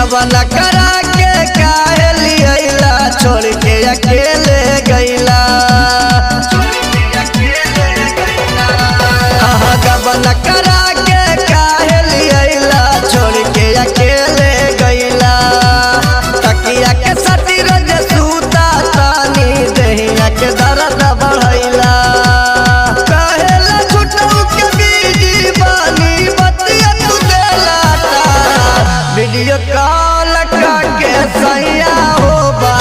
गबन करा के काहे लियला छोड़ के अकेले गईला। गबन करा के काहे लियला छोड़ के अकेले गईला। तकिया के सती रोज सूता तानी देहिया के दर्द बढ़ैला। कहेला छुटू के बीजी बानी बतिया तू देला वीडियो कॉल करके सैया होबा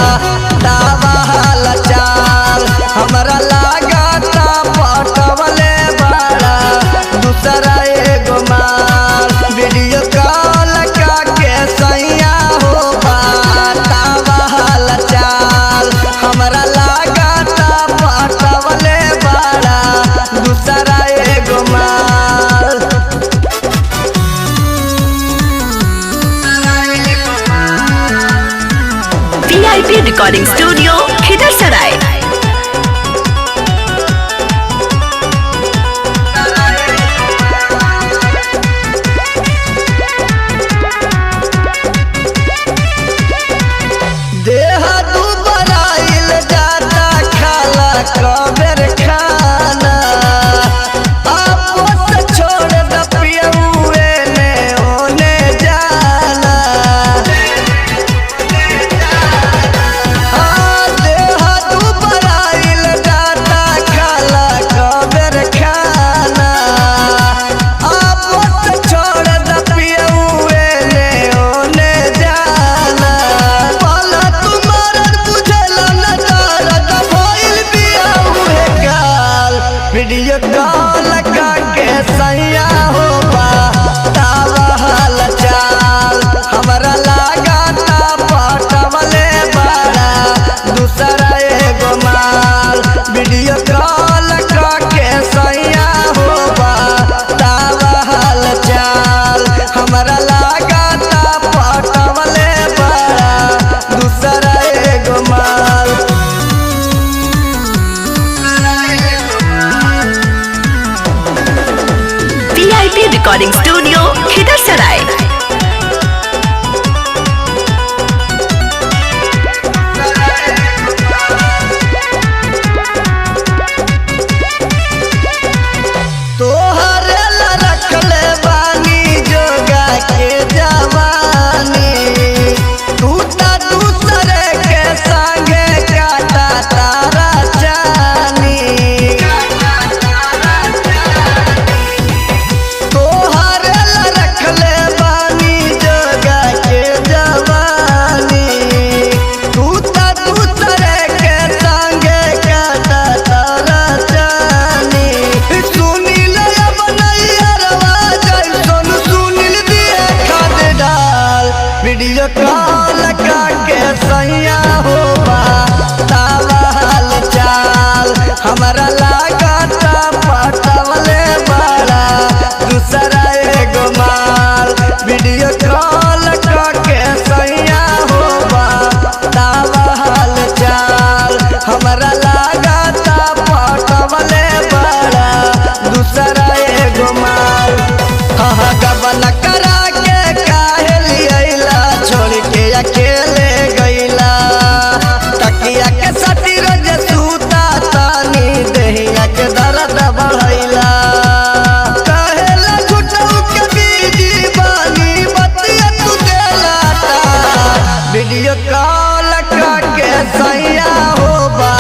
दावा हाल चाल। हमरा लागता पटवले बाड़ा दूसरा एगो माल। वीडियो कॉल करके सैया होबा दावा हाल चाल। हमरा लागता पटवले बाड़ा दूसरा एगो माल। VIP recording studio Khidarsarai. देह दुबराइल जाता खाला कबेर खाना। आपस छोड़ द पियउए ने ओने जाना। देह दुबराइल जाता खाला कबेर खाना। आपस छोड़ द पियउए ने ओने जाना। पाला तुम्हारन बुझला न दर्द भइल बिया उहे काल। वीडियो कॉल करके सैया होबा दावा हाल चाल। हमरा लागता पटवले बाड़ा दूसरा एगो माल। वीडियो कॉल करके सैया होबा दावा हाल चाल। हमरा लागता पटवले बाड़ा दूसरा एगो माल। VIP recording studio Khidarsarai. तोहरे ला रखले बानी जोगा के जवानी। तू ता दूसरे के संगे काटा तारा जानी। तोहरे ला रखले बानी जोगा के जवानी। तू ता दूसरे के संगे काटा तारा जानी। सुनील अब नैयरवा जैसन सुनील दिए खाद डाल। वीडियो कॉल करके सैया होबा दावा हाल चाल। हमरा लागता पटवले बाड़ा दूसरा एगो माल। वीडियो कॉल करके सैया होबा दावा हाल चाल। हमरा लागता पटवले बाड़ा दूसरा एगो माल। गबन करा के काहे लियला छोड़ के अकेले गईला। तकिया के सती रोज सूता तानी देहिया के दर्द बढ़ैला। कहेला छुटू के बीजी बानी बतिया तू देला वीडियो कॉल करके सैया होबा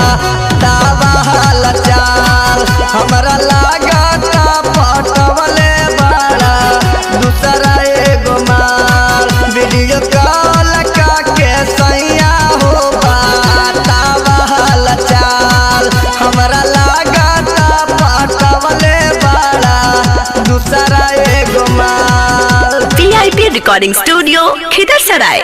दावा हाल चाल। हमरा लागता पटवले बाड़ा दूसरा एगो माल। वीडियो कॉल करके सैया होबा दावा हाल चाल। हमरा लागता पटवले बाड़ा दूसरा एगो माल। VIP recording studio Khidarsarai.